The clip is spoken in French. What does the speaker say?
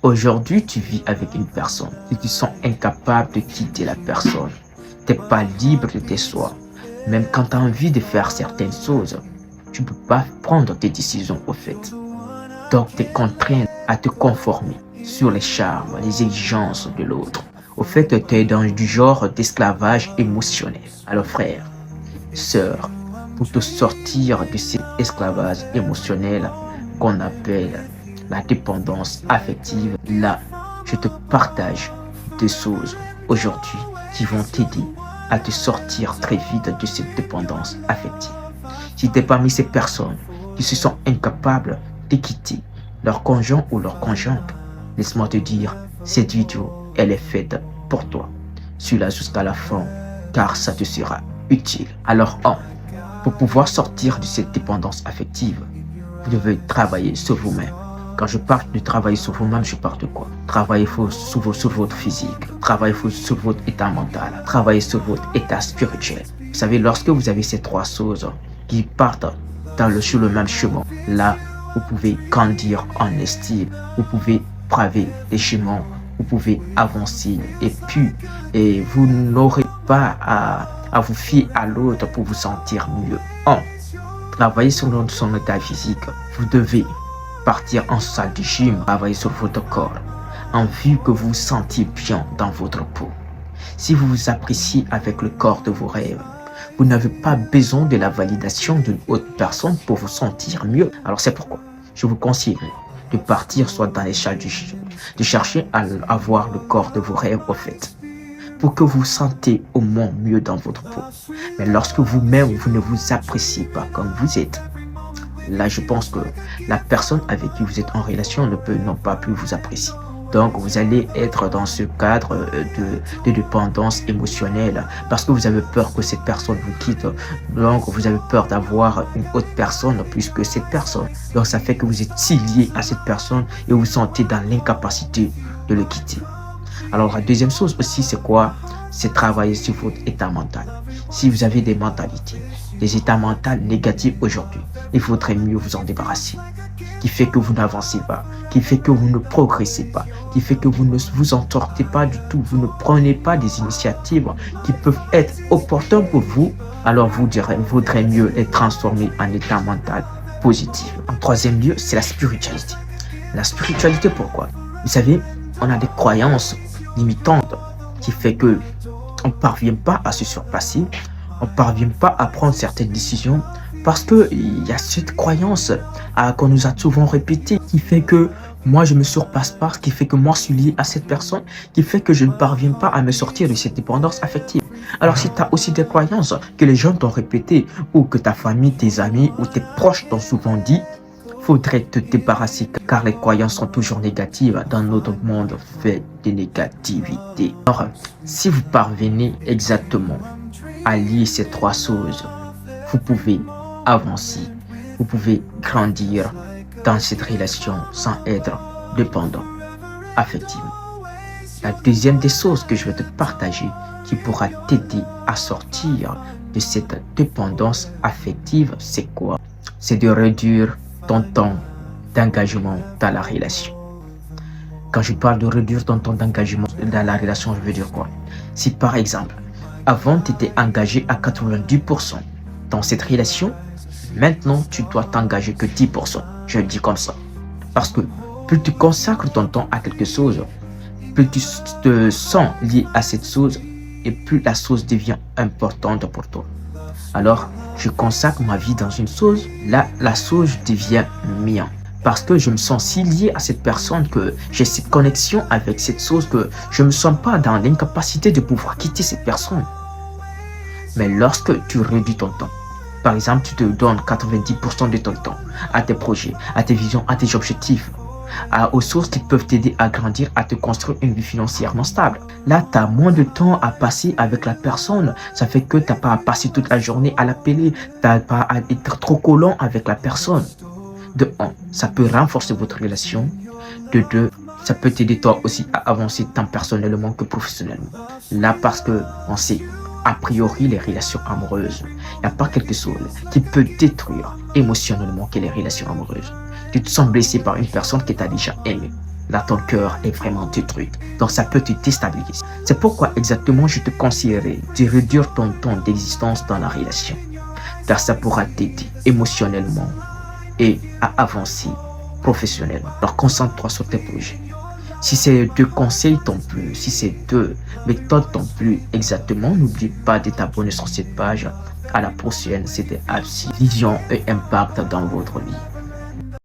Aujourd'hui, tu vis avec une personne et tu sens incapable de quitter la personne. Tu n'es pas libre de tes choix. Même quand tu as envie de faire certaines choses, tu ne peux pas prendre tes décisions au fait. Donc, tu es contraint à te conformer sur les charmes, les exigences de l'autre. Au fait, tu es dans du genre d'esclavage émotionnel. Alors frère, sœur, pour te sortir de cet esclavage émotionnel qu'on appelle la dépendance affective, là, je te partage des choses aujourd'hui qui vont t'aider à te sortir très vite de cette dépendance affective. Si tu es parmi ces personnes qui se sont incapables de quitter leur conjoint ou leur conjointe, laisse-moi te dire, cette vidéo, elle est faite pour toi. Suis-la jusqu'à la fin, car ça te sera utile. Alors, pour pouvoir sortir de cette dépendance affective, vous devez travailler sur vous-même. Quand je parle de travailler sur vous-même, je parle de quoi? Travailler sur votre physique, travailler sur votre état mental, travailler sur votre état spirituel. Vous savez, lorsque vous avez ces trois choses qui partent sur le même chemin, là, vous pouvez grandir en estime, vous pouvez braver les chemins, vous pouvez avancer et vous n'aurez pas à vous fier à l'autre pour vous sentir mieux. Travailler sur son état physique, vous devez partir en salle de gym, travailler sur votre corps, en vue que vous vous sentiez bien dans votre peau. Si vous vous appréciez avec le corps de vos rêves, vous n'avez pas besoin de la validation d'une autre personne pour vous sentir mieux. Alors c'est pourquoi je vous conseille de partir soit dans les salles de gym, de chercher à avoir le corps de vos rêves au fait, pour que vous vous sentez au moins mieux dans votre peau. Mais lorsque vous-même, vous ne vous appréciez pas comme vous êtes, là, je pense que la personne avec qui vous êtes en relation ne peut non pas plus vous apprécier. Donc, vous allez être dans ce cadre de dépendance émotionnelle parce que vous avez peur que cette personne vous quitte. Donc, vous avez peur d'avoir une autre personne plus que cette personne. Donc, ça fait que vous êtes si lié à cette personne et vous vous sentez dans l'incapacité de le quitter. Alors, la deuxième chose aussi, c'est quoi? C'est travailler sur votre état mental. Si vous avez des mentalités, des états mentaux négatifs aujourd'hui, il faudrait mieux vous en débarrasser. Qui fait que vous n'avancez pas, qui fait que vous ne progressez pas, qui fait que vous ne vous en sortez pas du tout, vous ne prenez pas des initiatives qui peuvent être opportunes pour vous, alors vous vaudrait mieux les transformer en état mental positif. En troisième lieu, c'est la spiritualité. La spiritualité, pourquoi? Vous savez, on a des croyances limitantes qui fait que on ne parvient pas à se surpasser, on ne parvient pas à prendre certaines décisions parce qu'il y a cette croyance qu'on nous a souvent répétée qui fait que moi je me surpasse pas, qui fait que moi je suis lié à cette personne, qui fait que je ne parviens pas à me sortir de cette dépendance affective. Alors si tu as aussi des croyances que les gens t'ont répétées ou que ta famille, tes amis ou tes proches t'ont souvent dit, faudrait te débarrasser car les croyances sont toujours négatives dans notre monde fait de négativité. Alors, si vous parvenez exactement à lier ces trois choses, vous pouvez avancer, vous pouvez grandir dans cette relation sans être dépendant affectivement. La deuxième des choses que je vais te partager qui pourra t'aider à sortir de cette dépendance affective, c'est quoi? C'est de réduire ton temps d'engagement dans la relation. Quand je parle de réduire ton temps d'engagement dans la relation, je veux dire quoi? Si par exemple, avant tu étais engagé à 90% dans cette relation, maintenant tu dois t'engager que 10%. Je le dis comme ça. Parce que plus tu consacres ton temps à quelque chose, plus tu te sens lié à cette chose et plus la chose devient importante pour toi. Alors, je consacre ma vie dans une chose, là, la chose devient mienne. Parce que je me sens si lié à cette personne que j'ai cette connexion avec cette chose que je ne me sens pas dans l'incapacité de pouvoir quitter cette personne. Mais lorsque tu réduis ton temps, par exemple, tu te donnes 90% de ton temps à tes projets, à tes visions, à tes objectifs, aux sources qui peuvent t'aider à grandir, à te construire une vie financièrement stable. Là, tu as moins de temps à passer avec la personne. Ça fait que tu n'as pas à passer toute la journée à l'appeler. Tu n'as pas à être trop collant avec la personne. De un, ça peut renforcer votre relation. De deux, ça peut t'aider toi aussi à avancer tant personnellement que professionnellement. Là, parce que on sait, a priori, les relations amoureuses, il n'y a pas quelque chose qui peut détruire émotionnellement que les relations amoureuses. Tu te sens blessé par une personne qui t'a déjà aimé. là ton cœur est vraiment détruit. Donc ça peut te déstabiliser. C'est pourquoi exactement je te conseillerais de réduire ton temps d'existence dans la relation. Car ça pourra t'aider émotionnellement et à avancer professionnellement. Alors concentre-toi sur tes projets. Si ces deux conseils t'ont plu, si ces deux méthodes t'ont plu exactement, n'oublie pas de t'abonner sur cette page. À la prochaine, c'était Absi, vision et impact dans votre vie.